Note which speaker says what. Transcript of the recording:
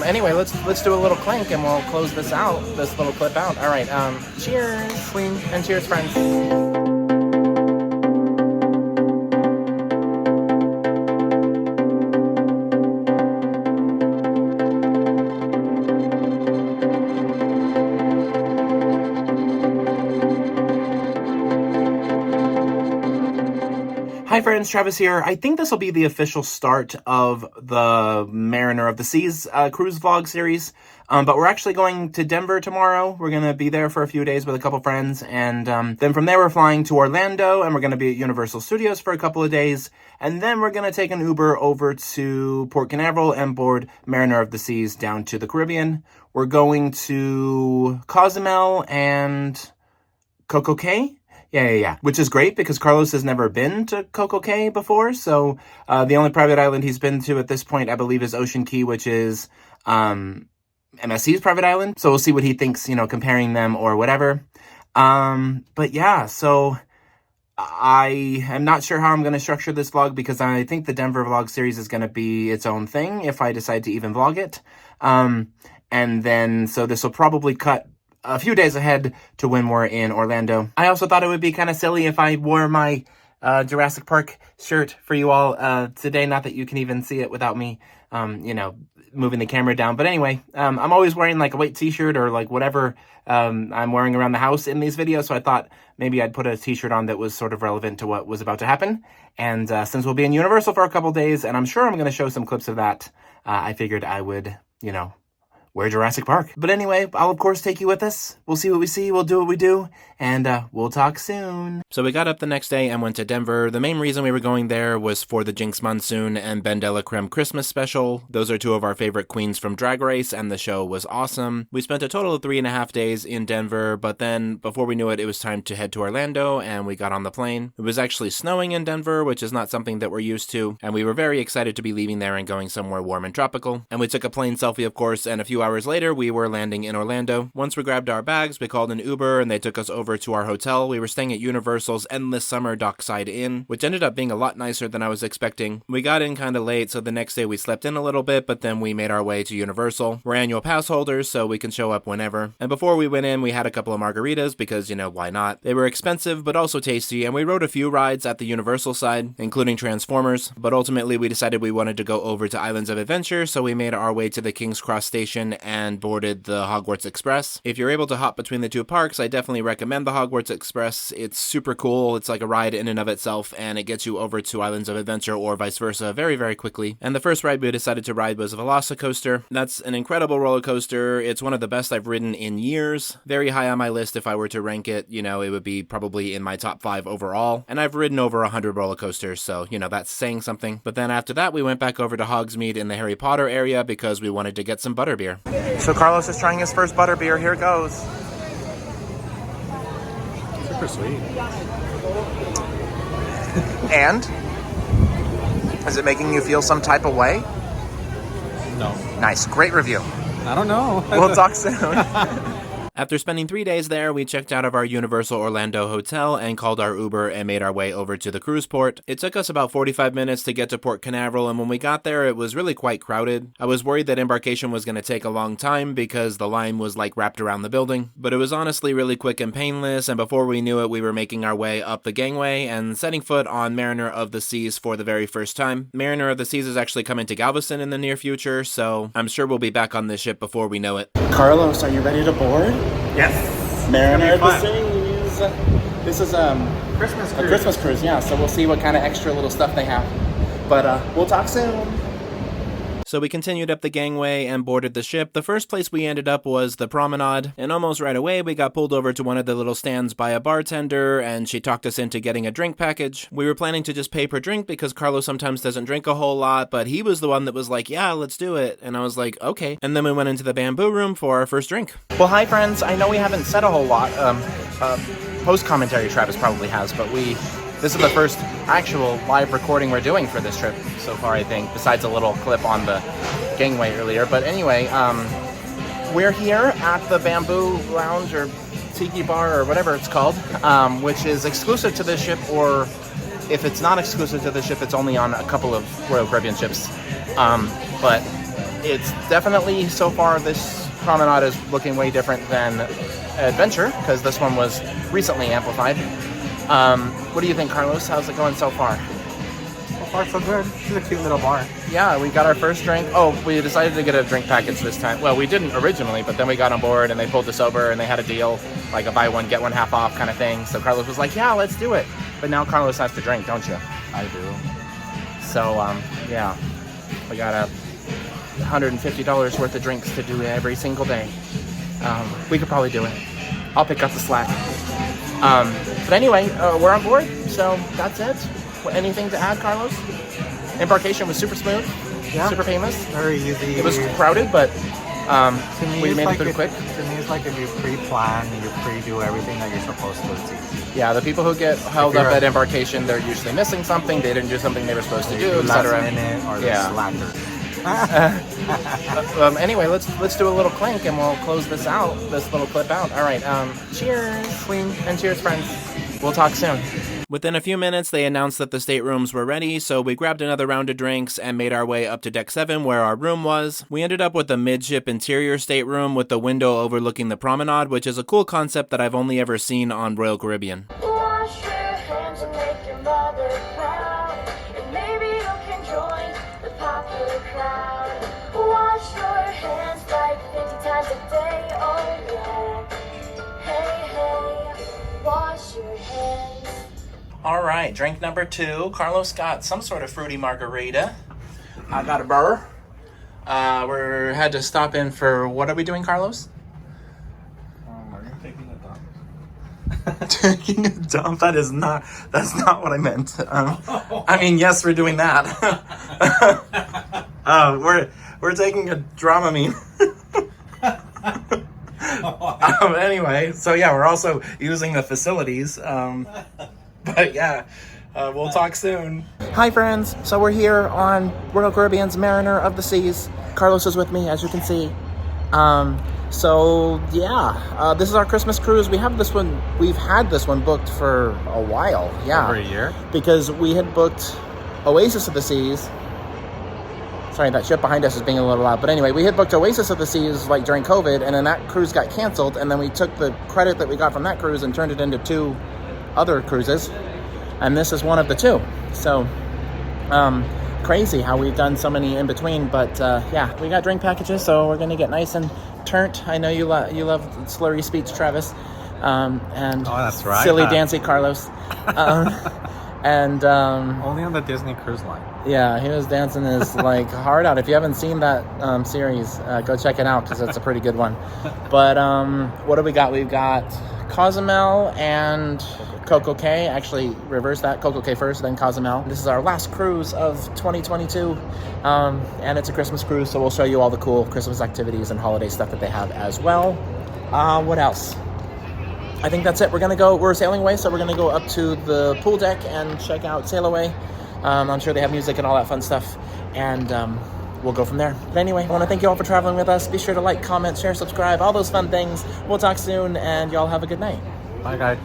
Speaker 1: Anyway, let's do a little clink and we'll close this little clip out. All right. Cheers, Queen, and cheers, friends. Hi friends, Travis here. I think this will be the official start of the Mariner of the Seas cruise vlog series, but we're actually going to Denver tomorrow. We're going to be there for a few days with a couple friends, and then from there we're flying to Orlando, and we're going to be at Universal Studios for a couple of days, and then we're going to take an Uber over to Port Canaveral and board Mariner of the Seas down to the Caribbean. We're going to Cozumel and Coco Cay. Yeah. Which is great because Carlos has never been to Coco Cay before. So the only private island he's been to at this point, I believe, is Ocean Key, which is MSC's private island. So we'll see what he thinks, comparing them or whatever. But yeah, so I am not sure how I'm going to structure this vlog because I think the Denver vlog series is going to be its own thing if I decide to even vlog it. And then, so this will probably cut a few days ahead to when we're in Orlando. I also thought it would be kind of silly if I wore my Jurassic Park shirt for you all today. Not that you can even see it without me, moving the camera down. But anyway, I'm always wearing like a white t-shirt or like whatever I'm wearing around the house in these videos. So I thought maybe I'd put a t-shirt on that was sort of relevant to what was about to happen. And since we'll be in Universal for a couple days, and I'm sure I'm going to show some clips of that, I figured I would, we're Jurassic Park. But anyway, I'll of course take you with us. We'll see what we see, we'll do what we do, and we'll talk soon. So we got up the next day and went to Denver. The main reason we were going there was for the Jinx Monsoon and Ben de la Creme Christmas special. Those are two of our favorite queens from Drag Race, and the show was awesome. We spent a total of 3.5 days in Denver, but then before we knew it, it was time to head to Orlando, and we got on the plane. It was actually snowing in Denver, which is not something that we're used to, and we were very excited to be leaving there and going somewhere warm and tropical. And we took a plane selfie, of course, and a few hours later, we were landing in Orlando. Once we grabbed our bags, we called an Uber, and they took us over to our hotel. We were staying at Universal's Endless Summer Dockside Inn, which ended up being a lot nicer than I was expecting. We got in kind of late, so the next day we slept in a little bit, but then we made our way to Universal. We're annual pass holders, so we can show up whenever. And before we went in, we had a couple of margaritas, because, why not? They were expensive, but also tasty, and we rode a few rides at the Universal side, including Transformers, but ultimately we decided we wanted to go over to Islands of Adventure, so we made our way to the King's Cross station and boarded the Hogwarts Express. If you're able to hop between the two parks, I definitely recommend the Hogwarts Express. It's super cool. It's like a ride in and of itself, and it gets you over to Islands of Adventure or vice versa very, very quickly. And the first ride we decided to ride was Velocicoaster. That's an incredible roller coaster. It's one of the best I've ridden in years. Very high on my list. If I were to rank it, it would be probably in my top 5 overall. And I've ridden over 100 roller coasters, so, that's saying something. But then after that, we went back over to Hogsmeade in the Harry Potter area because we wanted to get some butterbeer. So Carlos is trying his first butterbeer. Here it goes.
Speaker 2: Super sweet.
Speaker 1: And? Is it making you feel some type of way?
Speaker 2: No.
Speaker 1: Nice. Great review.
Speaker 2: I don't know.
Speaker 1: We'll talk soon. After spending 3 days there, we checked out of our Universal Orlando hotel and called our Uber and made our way over to the cruise port. It took us about 45 minutes to get to Port Canaveral, and when we got there, it was really quite crowded. I was worried that embarkation was going to take a long time because the line was like wrapped around the building, but it was honestly really quick and painless, and before we knew it, we were making our way up the gangway and setting foot on Mariner of the Seas for the very first time. Mariner of the Seas is actually coming to Galveston in the near future, so I'm sure we'll be back on this ship before we know it. Carlos, are you ready to board?
Speaker 2: Yes.
Speaker 1: Mariner of the Seas. This is
Speaker 2: Christmas cruise.
Speaker 1: a Christmas cruise, yeah. So we'll see what kind of extra little stuff they have. But we'll talk soon. So we continued up the gangway and boarded the ship. The first place we ended up was the promenade, and almost right away we got pulled over to one of the little stands by a bartender, and she talked us into getting a drink package. We were planning to just pay per drink because Carlos sometimes doesn't drink a whole lot, but he was the one that was like, yeah, let's do it. And I was like, okay. And then we went into the bamboo room for our first drink. Well, hi friends. I know we haven't said a whole lot. Post-commentary Travis probably has, but this is the first actual live recording we're doing for this trip so far, I think, besides a little clip on the gangway earlier. But anyway, we're here at the Bamboo Lounge or Tiki Bar or whatever it's called, which is exclusive to this ship, or if it's not exclusive to the ship, it's only on a couple of Royal Caribbean ships. But it's definitely, so far, this promenade is looking way different than Adventure, because this one was recently amplified. What do you think, Carlos? How's it going so far?
Speaker 2: So far, so good. It's a cute little bar.
Speaker 1: Yeah, we got our first drink. Oh, we decided to get a drink package this time. Well, we didn't originally, but then we got on board and they pulled us over and they had a deal, like a buy one, get one half off kind of thing. So Carlos was like, yeah, let's do it. But now Carlos has to drink, don't you?
Speaker 2: I do.
Speaker 1: So, yeah, we got $150 worth of drinks to do every single day. We could probably do it. I'll pick up the slack. But anyway, we're on board, so that's it. Anything to add, Carlos? Embarkation was super smooth,
Speaker 2: Yeah.
Speaker 1: super painless.
Speaker 2: Very easy.
Speaker 1: It was crowded, but
Speaker 2: To me,
Speaker 1: we
Speaker 2: it's
Speaker 1: made
Speaker 2: like
Speaker 1: it through quick.
Speaker 2: To me, it's like if you pre-plan, you pre-do everything that you're supposed to. It's easy.
Speaker 1: Yeah, the people who get held
Speaker 2: you're
Speaker 1: up
Speaker 2: a-
Speaker 1: at Embarkation, they're usually missing something. They didn't do something they were supposed to do,
Speaker 2: Last
Speaker 1: etc.
Speaker 2: minute or the
Speaker 1: Yeah.
Speaker 2: slackers.
Speaker 1: Anyway, let's do a little clink and we'll close this little clip out. All right, cheers, Queen, and cheers, friends. We'll talk soon. Within a few minutes, they announced that the staterooms were ready, so we grabbed another round of drinks and made our way up to Deck 7 where our room was. We ended up with a midship interior stateroom with the window overlooking the promenade, which is a cool concept that I've only ever seen on Royal Caribbean.
Speaker 3: Wash your hands and make your mother proud, and maybe you can join the popular crowd. Wash your hands like 50 times a day, oh yeah. Hey, hey, wash your hands.
Speaker 1: All right, drink number 2. Carlos got some sort of fruity margarita. I got a burr. We had to stop in for, what are we doing, Carlos?
Speaker 2: Taking a dump.
Speaker 1: Taking a dump? That's not what I meant. I mean, yes, we're doing that. We're taking a Dramamine. Anyway, so yeah, we're also using the facilities. But yeah, we'll talk soon. Hi friends, so we're here on Royal Caribbean's Mariner of the Seas. Carlos is with me, as you can see. So yeah, this is our Christmas cruise. We've had this one booked for a while. Yeah,
Speaker 2: Over a year.
Speaker 1: because we had booked Oasis of the Seas. Sorry, that ship behind us is being a little loud. But anyway, we had booked Oasis of the Seas like during COVID, and then that cruise got canceled, and then we took the credit that we got from that cruise and turned it into 2 other cruises, and this is one of the 2. So crazy how we've done so many in between. But yeah, we got drink packages, so we're gonna get nice and turnt. I know you love slurry speech, Travis, and
Speaker 2: Oh, that's right.
Speaker 1: silly dancy Carlos, and
Speaker 2: Only on the Disney Cruise Line.
Speaker 1: yeah, he was dancing his like heart out. If you haven't seen that series, go check it out because it's a pretty good one. But what do we got? We've got Cozumel and Coco Cay. Actually, reverse that. Coco Cay first, then Cozumel. This is our last cruise of 2022, and it's a Christmas cruise, so we'll show you all the cool Christmas activities and holiday stuff that they have as well. What else? I think that's it. We're sailing away, so we're gonna go up to the pool deck and check out Sail Away. I'm sure they have music and all that fun stuff, and we'll go from there. But anyway, I want to thank you all for traveling with us. Be sure to like, comment, share, subscribe, all those fun things. We'll talk soon, and y'all have a good night.
Speaker 2: Bye, guys.